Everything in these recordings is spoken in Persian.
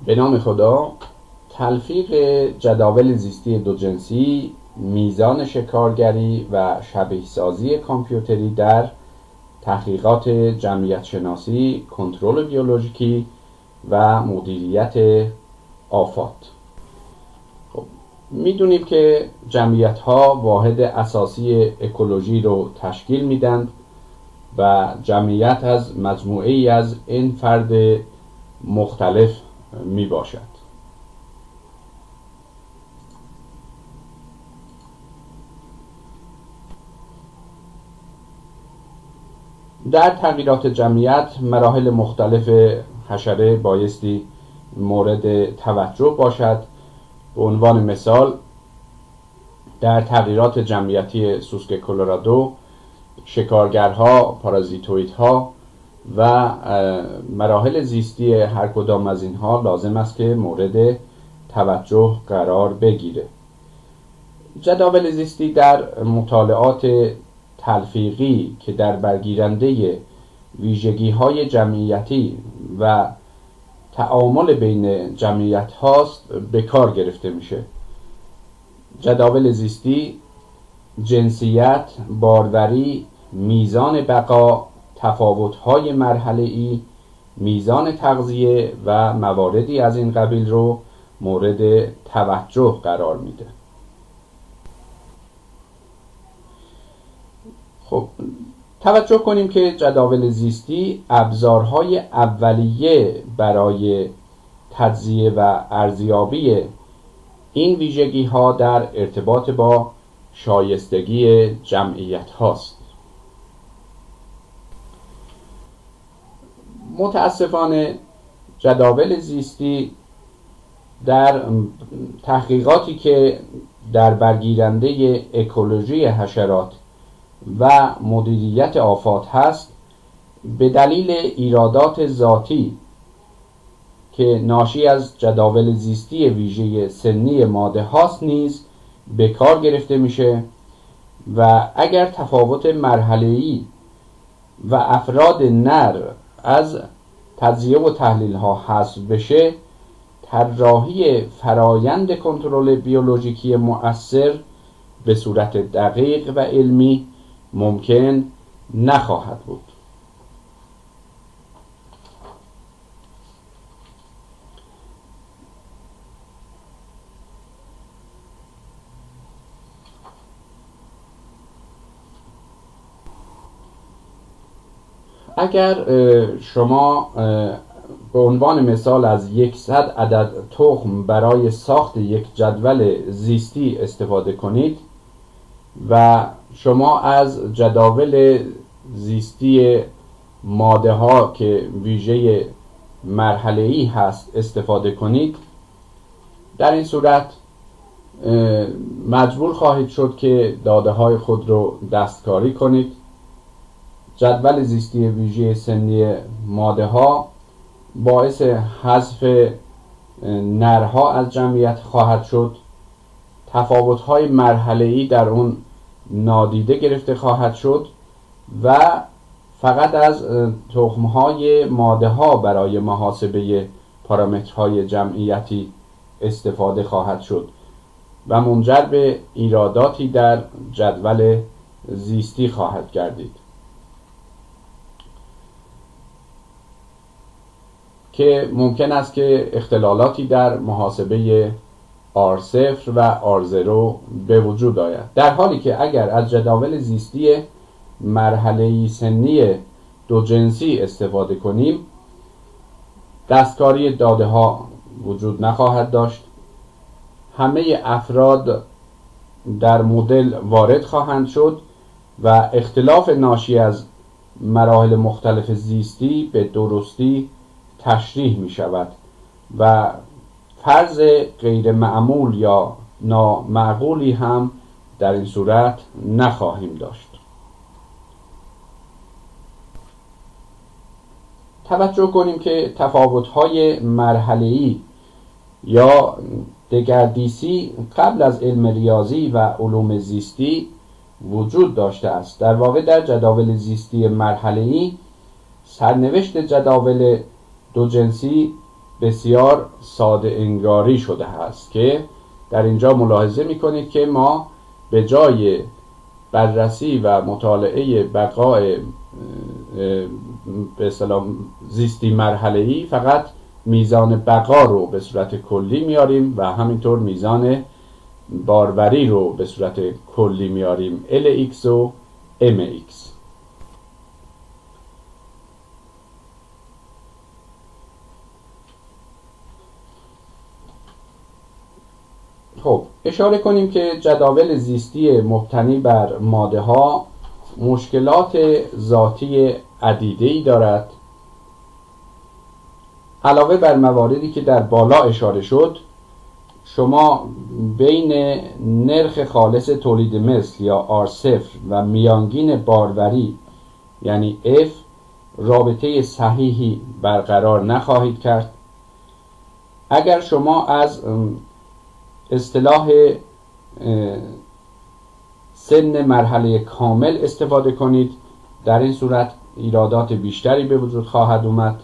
به نام خدا. تلفیق جداول زیستی دو جنسی، میزان شکارگری و شبیه سازی کامپیوتری در تحقیقات جمعیت شناسی، کنترل بیولوژیکی و مدیریت آفات. خب، میدونیم که جمعیت ها واحد اساسی اکولوژی رو تشکیل میدن و جمعیت از مجموعه ای از این فرد مختلف می باشد. در تغییرات جمعیت مراحل مختلف حشره بایستی مورد توجه باشد. به عنوان مثال در تغییرات جمعیتی سوسک کلرادو شکارگرها، پارازیتوئیدها و مراحل زیستی هر کدام از اینها لازم است که مورد توجه قرار بگیره. جداول زیستی در مطالعات تلفیقی که در برگیرنده ویژگی‌های جمعیتی و تعامل بین جمعیت هاست به کار گرفته میشه. جداول زیستی جنسیت، باروری، میزان بقا، تفاوت‌های مرحله‌ای، میزان تغذیه و مواردی از این قبیل رو مورد توجه قرار میده. خب، توجه کنیم که جداول زیستی ابزارهای اولیه برای تجزیه و ارزیابی این ویژگی ها در ارتباط با شایستگی جمعیت هاست. متاسفانه جداول زیستی در تحقیقاتی که در برگیرنده اکولوژی حشرات و مدیریت آفات هست، به دلیل ایرادات ذاتی که ناشی از جداول زیستی ویژه سنی ماده هاست نیز به کار گرفته میشه و اگر تفاوت مرحله‌ای و افراد نر از تجزیه و تحلیل ها حذف بشه، طراحی فرایند کنترل بیولوژیکی مؤثر به صورت دقیق و علمی ممکن نخواهد بود. اگر شما به عنوان مثال از 100 عدد تخم برای ساخت یک جدول زیستی استفاده کنید و شما از جداول زیستی ماده ها که ویژه مرحله‌ای هست استفاده کنید، در این صورت مجبور خواهید شد که داده های خود رو دستکاری کنید. جدول زیستی ویژه سنی ماده ها باعث حذف نرها از جمعیت خواهد شد. تفاوت های مرحله‌ای در اون نادیده گرفته خواهد شد و فقط از تخم های ماده ها برای محاسبه پارامترهای جمعیتی استفاده خواهد شد و منجر به ایراداتی در جدول زیستی خواهد گردید که ممکن است که اختلالاتی در محاسبه R0 و R0 به وجود آید، در حالی که اگر از جداول زیستی مرحله‌ای سنی دو جنسی استفاده کنیم، دستکاری داده ها وجود نخواهد داشت. همه افراد در مدل وارد خواهند شد و اختلاف ناشی از مراحل مختلف زیستی به درستی تشریح می شود و فرض غیر معمول یا نامعقولی هم در این صورت نخواهیم داشت. توجه کنیم که تفاوت‌های مرحله‌ای یا دگردیسی قبل از علم ریاضی و علوم زیستی وجود داشته است. در واقع در جداول زیستی مرحله‌ای سرنوشت جداول دو جنسی بسیار ساده انگاری شده است که در اینجا ملاحظه میکنید که ما به جای بررسی و مطالعه بقای به اصطلاح زیستی مرحله‌ای فقط میزان بقا رو به صورت کلی میاریم و همینطور میزان باروری رو به صورت کلی میاریم LX و MX. خب اشاره کنیم که جداول زیستی مبتنی بر ماده ها مشکلات ذاتی عدیده‌ای دارد. علاوه بر مواردی که در بالا اشاره شد، شما بین نرخ خالص تولید مثل یا R0 و میانگین باروری یعنی F رابطه صحیحی برقرار نخواهید کرد. اگر شما از اصطلاح سن مرحله کامل استفاده کنید، در این صورت ایرادات بیشتری به وجود خواهد اومد.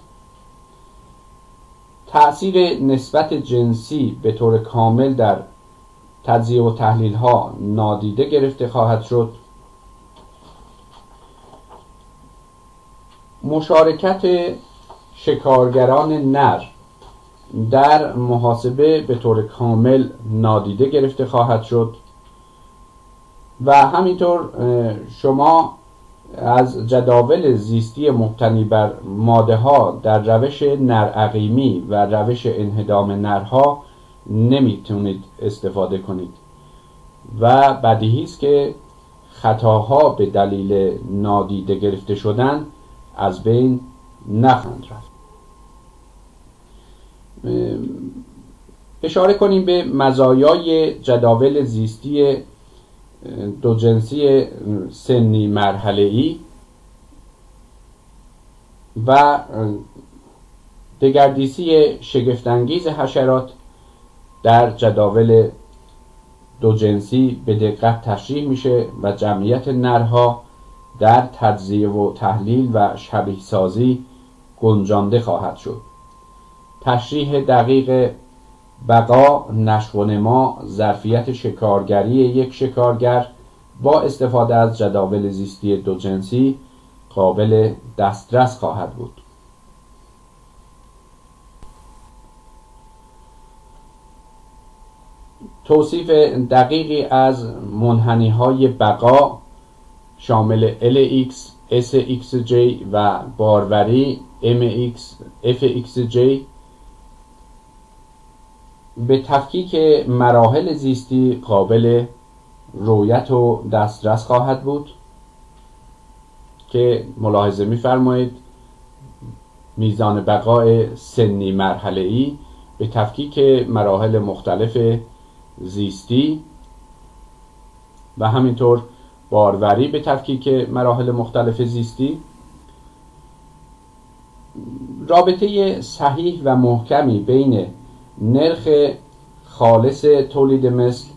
تأثیر نسبت جنسی به طور کامل در تجزیه و تحلیل ها نادیده گرفته خواهد شد. مشارکت شکارگران نر در محاسبه به طور کامل نادیده گرفته خواهد شد و همینطور شما از جداول زیستی مبتنی بر ماده ها در روش نرعقیمی و روش انهدام نرها نمیتونید استفاده کنید و بدیهی است که خطاها به دلیل نادیده گرفته شدن از بین نخواهند رفت. اشاره کنیم به مزایای جداول زیستی دو جنسی سنی مرحله‌ای و دگردیسی شگفت‌انگیز حشرات در جداول دو جنسی به دقت تشریح میشه و جمعیت نرها در تجزیه و تحلیل و شبیه سازی گنجانده خواهد شد. تشریح دقیق بقا، نشو و نما، ظرفیت شکارگری یک شکارگر با استفاده از جداول زیستی دو جنسی قابل دسترس خواهد بود. توصیف دقیقی از منحنی‌های بقا شامل LX، SXJ و باروری MX، FXJ به تفکیک مراحل زیستی قابل رؤیت و دسترس خواهد بود که ملاحظه می‌فرمایید میزان بقای سنی مرحله‌ای به تفکیک مراحل مختلف زیستی و همینطور باروری به تفکیک مراحل مختلف زیستی رابطه صحیح و محکمی بین نرخ خالص تولید مثل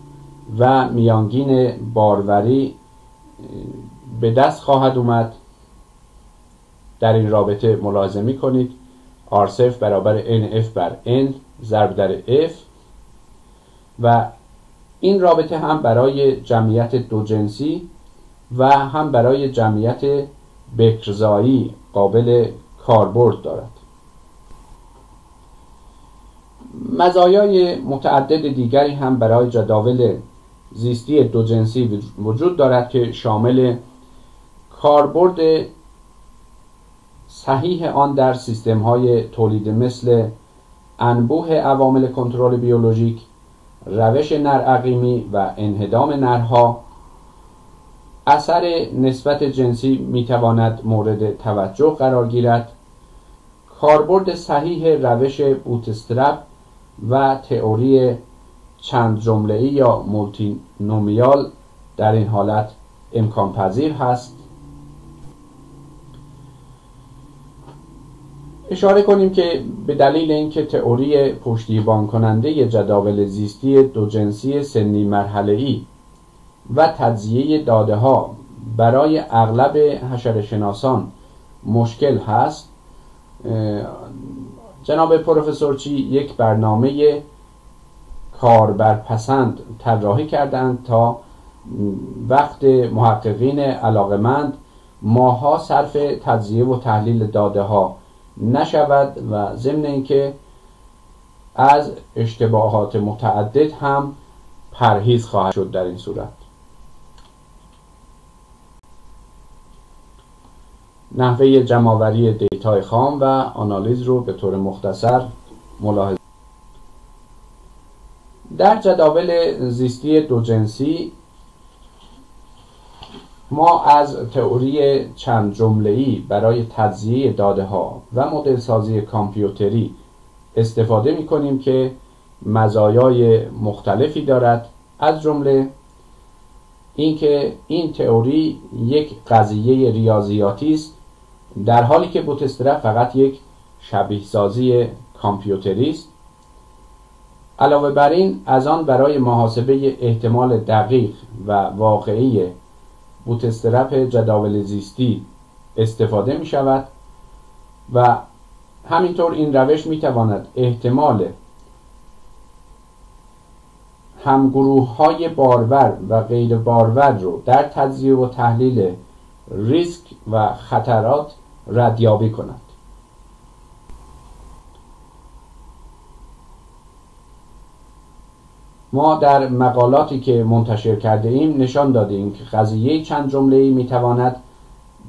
و میانگین باروری به دست خواهد اومد. در این رابطه ملاحظه می کنید R0 برابر NF بر N ضرب در F و این رابطه هم برای جمعیت دو جنسی و هم برای جمعیت بکرزایی قابل کاربرد دارد. مزایای متعدد دیگری هم برای جداول زیستی دو جنسی وجود دارد که شامل کاربرد صحیح آن در سیستم‌های تولید مثل انبوه عوامل کنترل بیولوژیک، روش نرعقیمی و انهدام نرها. اثر نسبت جنسی میتواند مورد توجه قرار گیرد. کاربرد صحیح روش بوتسترپ و تئوری چند جمله‌ای یا مولتی نومیال در این حالت امکان پذیر هست. اشاره کنیم که به دلیل اینکه تئوری پشتیبان کننده جداول زیستی دو جنسی سنی مرحله‌ای و تجزیه داده ها برای اغلب حشره‌شناسان مشکل هست، جناب پروفسور چی یک برنامه کاربرپسند طراحی کردند تا وقت محققین علاقمند ماها صرف تجزیه و تحلیل داده ها نشود و ضمن اینکه از اشتباهات متعدد هم پرهیز خواهد شد در این صورت. نحوه جمع‌آوری دیتای خام و آنالیز رو به طور مختصر ملاحظه. در جداول زیستی دو جنسی ما از تئوری چند جمله‌ای برای تجزیه داده ها و مدل سازی کامپیوتری استفاده می کنیم که مزایای مختلفی دارد، از جمله اینکه این تئوری یک قضیه ریاضیاتی است در حالی که بوتسترپ فقط یک شبیه سازی کامپیوتری است. علاوه بر این از آن برای محاسبه احتمال دقیق و واقعی بوتسترپ جداول زیستی استفاده می شود و همینطور این روش می تواند احتمال همگروه های بارور و غیر بارور رو در تجزیه و تحلیل ریسک و خطرات ردیابی کند. ما در مقالاتی که منتشر کرده ایم نشان دادیم که قضیه چند جمله‌ای میتواند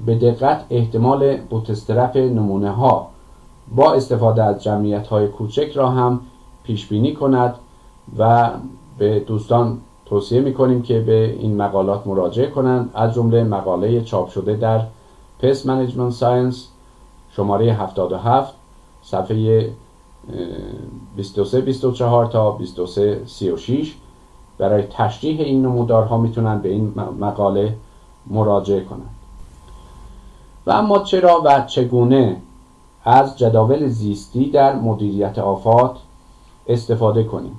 به دقت احتمال بوتسترپ نمونه ها با استفاده از جمعیت های کوچک را هم پیش بینی کند و به دوستان توصیه میکنیم که به این مقالات مراجعه کنند، از جمله مقاله چاپ شده در پست منیجمنت ساینس شماره 77 صفحه 23-24 تا 23-36. برای تشریح این نمودارها میتونن به این مقاله مراجعه کنند. و اما چرا و چگونه از جداول زیستی در مدیریت آفات استفاده کنیم؟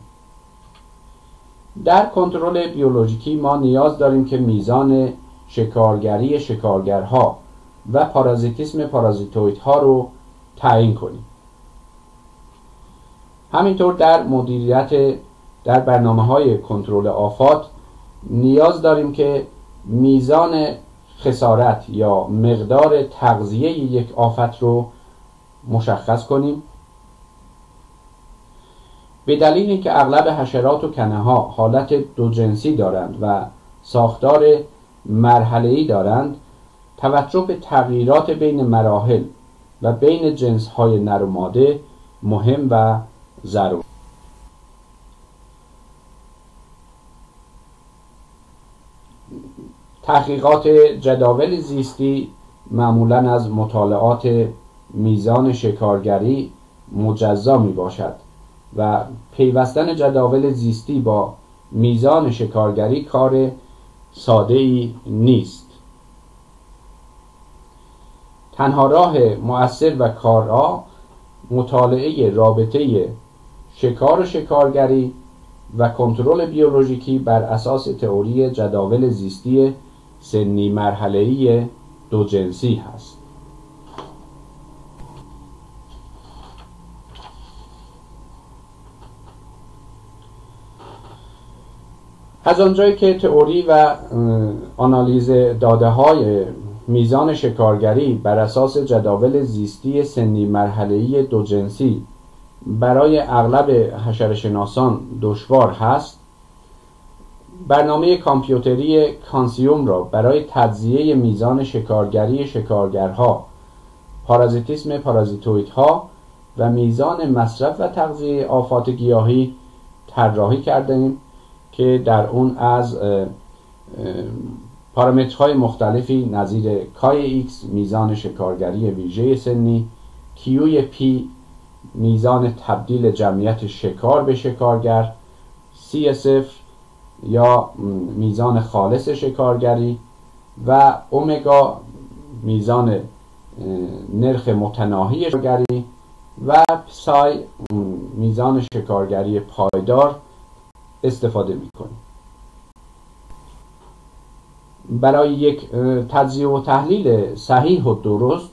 در کنترل بیولوژیکی ما نیاز داریم که میزان شکارگری شکارگرها و پارازیتیسم پارازیتوئیدها رو تعیین کنیم. همینطور در مدیریت در برنامه‌های کنترل آفات نیاز داریم که میزان خسارت یا مقدار تغذیه یک آفت رو مشخص کنیم. به دلیل اینکه اغلب حشرات و کنه‌ها حالت دو جنسی دارند و ساختار مرحله‌ای دارند، توجه به تغییرات بین مراحل و بین جنس‌های نر و ماده مهم و ضروری. تحقیقات جداول زیستی معمولاً از مطالعات میزان شکارگری مجزا می باشد و پیوستن جداول زیستی با میزان شکارگری کار ساده ای نیست. تنها راه مؤثر و کارآ مطالعه رابطه شکار و شکارگری و کنترل بیولوژیکی بر اساس تئوری جداول زیستی سنی مرحله‌ای دو جنسی هست. از آنجایی که تئوری و آنالیز داده های میزان شکارگری بر اساس جداول زیستی سنی مرحله‌ای دو جنسی برای اغلب حشره‌شناسان دشوار هست، برنامه کامپیوتری کانسیوم را برای تجزیه میزان شکارگری شکارگرها، پارازیتیسم پارازیتوئیدها و میزان مصرف و تغذیه آفات گیاهی طراحی کردیم که در اون از پارامترهای مختلفی نظیر کای X میزان شکارگری ویژه سنی، کیوی پی میزان تبدیل جمعیت شکار به شکارگر، CSF یا میزان خالص شکارگری و اومگا میزان نرخ متناهی شکارگری و پسای میزان شکارگری پایدار استفاده می‌کنیم. برای یک تجزیه و تحلیل صحیح و درست،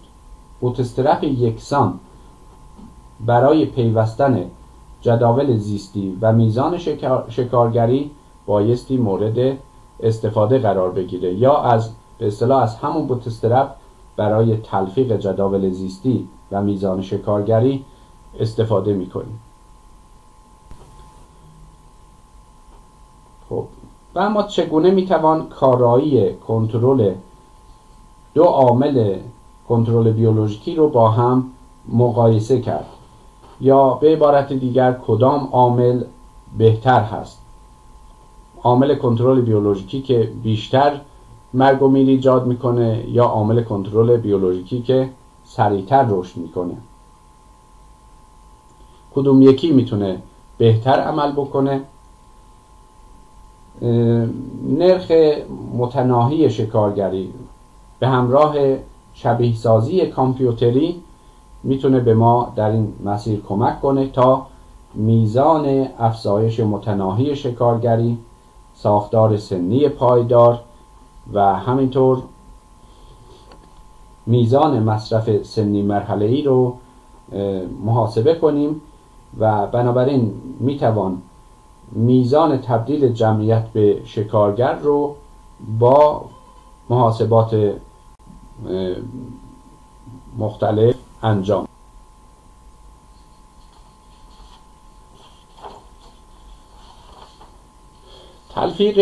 بوتسترپ یکسان برای پیوستن جداول زیستی و میزان شکارگری بایستی مورد استفاده قرار بگیره، یا به اصطلاح از همون بوتسترپ برای تلفیق جداول زیستی و میزان شکارگری استفاده میکنیم. خب و اما چگونه میتوان کارایی کنترل دو عامل کنترل بیولوژیکی رو با هم مقایسه کرد، یا به عبارت دیگر کدام عامل بهتر هست؟ عامل کنترل بیولوژیکی که بیشتر مرگ و میر ایجاد میکنه یا عامل کنترل بیولوژیکی که سریعتر رشد میکنه؟ کدوم یکی میتونه بهتر عمل بکنه؟ نرخ متناهی شکارگری به همراه شبیه سازی کامپیوتری میتونه به ما در این مسیر کمک کنه تا میزان افزایش متناهی شکارگری، ساختار سنی پایدار و همینطور میزان مصرف سنی مرحله‌ای رو محاسبه کنیم و بنابراین میتوان میزان تبدیل جمعیت به شکارگر رو با محاسبات مختلف انجام. تلفیق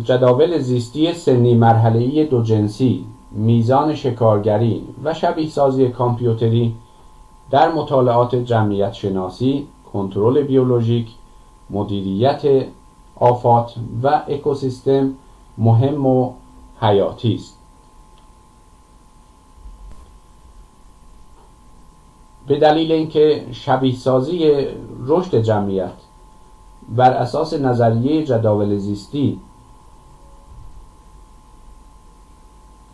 جداول زیستی سنی مرحله‌ای دو جنسی، میزان شکارگری و شبیه سازی کامپیوتری در مطالعات جمعیت شناسی، کنترل بیولوژیک، مدیریت آفات و اکوسیستم مهم و حیاتی است. به دلیل اینکه شبیه سازی رشد جمعیت بر اساس نظریه جداول زیستی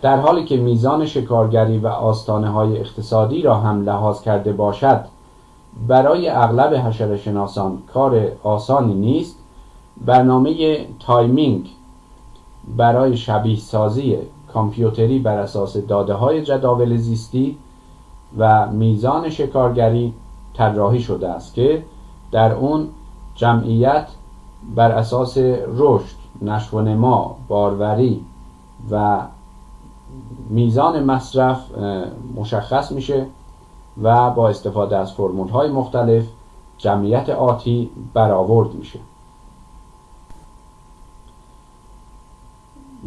در حالی که میزان شکارگری و آستانه‌های اقتصادی را هم لحاظ کرده باشد برای اغلب حشره‌شناسان کار آسانی نیست، برنامه تایمینگ برای شبیه سازی کامپیوتری بر اساس داده‌های جداول زیستی و میزان شکارگری طراحی شده است که در اون جمعیت بر اساس رشد، نشو و نما، باروری و میزان مصرف مشخص میشه و با استفاده از فرمول‌های مختلف جمعیت آتی برآورد میشه.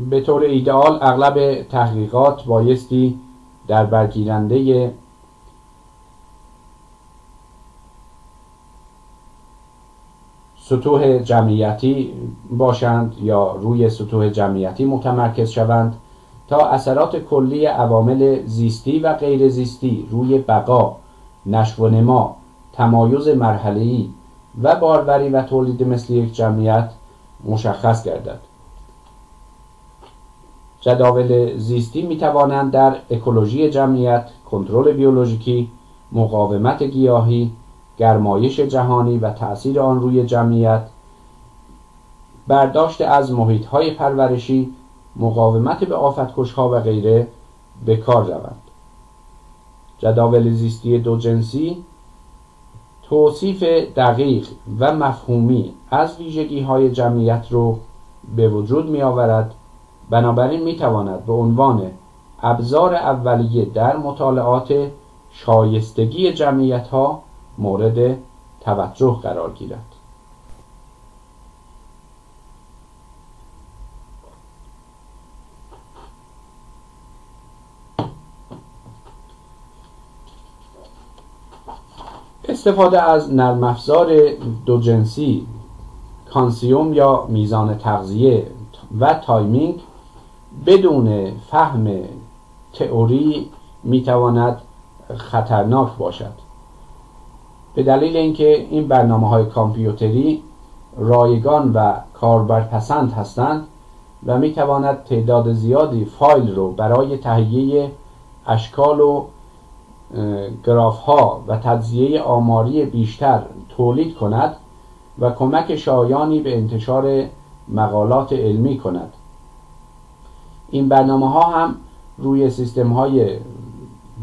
به طور ایدئال اغلب تحقیقات بایستی در برگیرنده سطوح جمعیتی باشند یا روی سطوح جمعیتی متمرکز شوند تا اثرات کلی عوامل زیستی و غیر زیستی روی بقا، نشو و نما، تمایز مرحله‌ای و باروری و تولید مثل یک جمعیت مشخص گردد. جداول زیستی می توانند در اکولوژی جمعیت، کنترل بیولوژیکی، مقاومت گیاهی، گرمایش جهانی و تأثیر آن روی جمعیت، برداشت از محیط‌های پرورشی، مقاومت به آفت‌کش‌ها و غیره به کار روند. جداول زیستی دو جنسی توصیف دقیق و مفهومی از ویژگی‌های جمعیت رو به وجود می‌آورد، بنابراین می‌تواند به عنوان ابزار اولیه در مطالعات شایستگی جمعیت‌ها مورد توجه قرار گیرد. استفاده از نرم افزار دو جنسی، کانسیوم یا میزان تغذیه و تایمینگ بدون فهم تئوری میتواند خطرناک باشد، به دلیل اینکه این برنامه‌های کامپیوتری رایگان و کاربرپسند هستند و میتواند تعداد زیادی فایل رو برای تهیه اشکال و گراف ها و تجزیه آماری بیشتر تولید کند و کمک شایانی به انتشار مقالات علمی کند. این برنامه ها هم روی سیستم های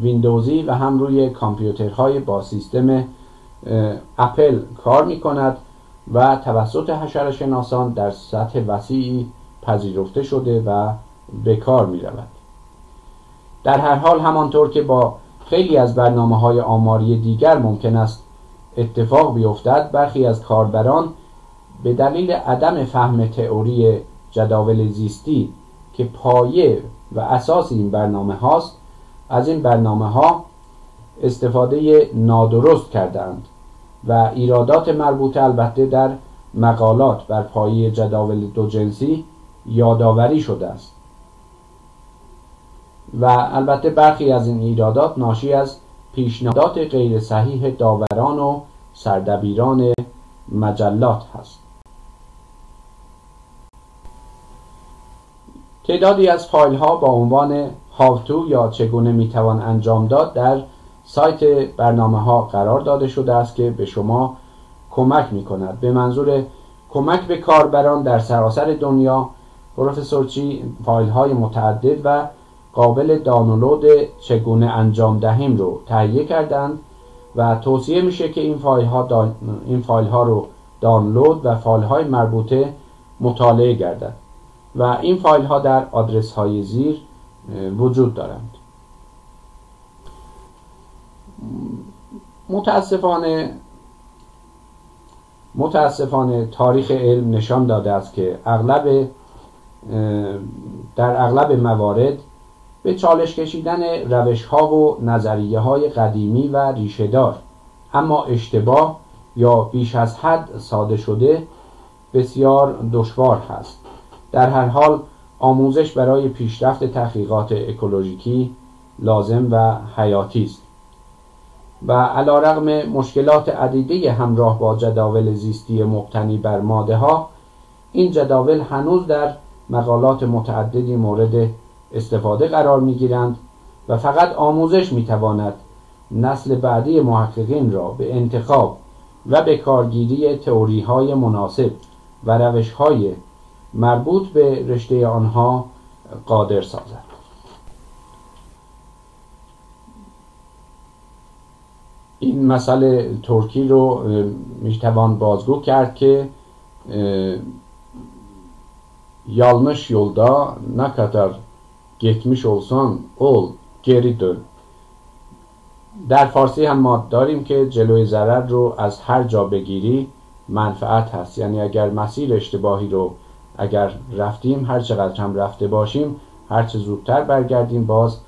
ویندوزی و هم روی کامپیوترهای با سیستم اپل کار می کند و توسط حشره‌شناسان در سطح وسیعی پذیرفته شده و به کار می رود. در هر حال همانطور که با خیلی از برنامه‌های آماری دیگر ممکن است اتفاق بیفتد، برخی از کاربران به دلیل عدم فهم تئوری جداول زیستی که پایه و اساس این برنامه هاست، از این برنامه ها استفاده نادرست کردند و ایرادات مربوطه البته در مقالات بر پایه جداول دو جنسی یادآوری شده است و البته برخی از این ایرادات ناشی از پیشنهادات غیر صحیح داوران و سردبیران مجلات هست. تعدادی از فایل ها با عنوان How to یا چگونه میتوان انجام داد در سایت برنامه ها قرار داده شده است که به شما کمک میکند. به منظور کمک به کاربران در سراسر دنیا، پروفسور چی فایل های متعدد و قابل دانلود چگونه انجام دهیم رو تهیه کردند و توصیه میشه که این فایل ها رو دانلود و فایل های مربوطه مطالعه گردد و این فایل ها در آدرس های زیر وجود دارند. متاسفانه تاریخ علم نشان داده است که در اغلب موارد به چالش کشیدن روش ها و نظریه های قدیمی و ریشه‌دار اما اشتباه یا بیش از حد ساده شده بسیار دشوار هست. در هر حال آموزش برای پیشرفت تحقیقات اکولوژیکی لازم و حیاتی است و علیرغم مشکلات عدیده همراه با جداول زیستی مبتنی بر ماده ها، این جداول هنوز در مقالات متعددی مورد استفاده قرار می گیرند و فقط آموزش می تواند نسل بعدی محققین را به انتخاب و به کارگیری تئوری های مناسب و روش های مربوط به رشته آنها قادر سازد. این مسئله ترکی رو میتوان بازگو کرد که yanlış yolda ne kadar geçmiş olsan ol geri dön. در فارسی هم ما داریم که جلوی ضرر رو از هر جا بگیری منفعت هست، یعنی اگر مسیر اشتباهی رو اگر رفتیم، هر چقدر هم رفته باشیم، هر چه زودتر برگردیم باز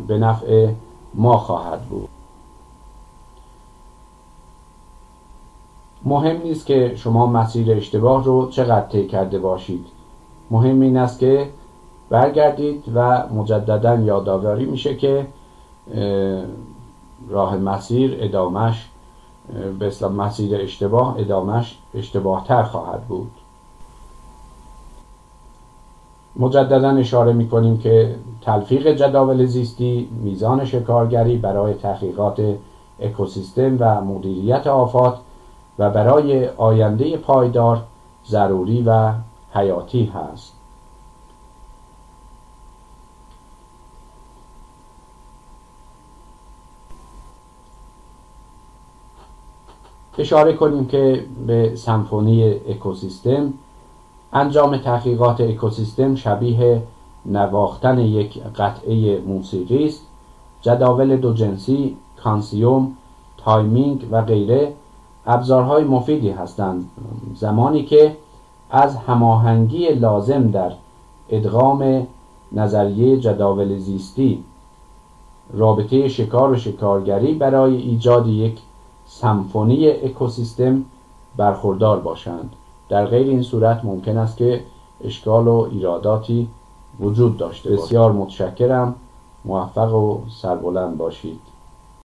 به نفع ما خواهد بود. مهم نیست که شما مسیر اشتباه رو چقدر طی کرده باشید، مهم این است که برگردید و مجددا یادآوری میشه که راه مسیر ادامش به اصطلاح مسیر اشتباه ادامش اشتباهتر خواهد بود. مجددا اشاره میکنیم که تلفیق جداول زیستی میزان شکارگری برای تحقیقات اکوسیستم و مدیریت آفات و برای آینده پایدار ضروری و حیاتی هست. اشاره کنیم که به سمفونی اکوسیستم، انجام تحقیقات اکوسیستم شبیه نواختن یک قطعه موسیقی است. جداول دو جنسی، کانسیوم، تایمینگ و غیره ابزارهای مفیدی هستند زمانی که از هماهنگی لازم در ادغام نظریه جداول زیستی، رابطه شکار و شکارگری برای ایجاد یک سمفونی اکوسیستم برخوردار باشند. در غیر این صورت ممکن است که اشکال و ایراداتی وجود داشته باشد. بسیار متشکرم. موفق و سربلند باشید.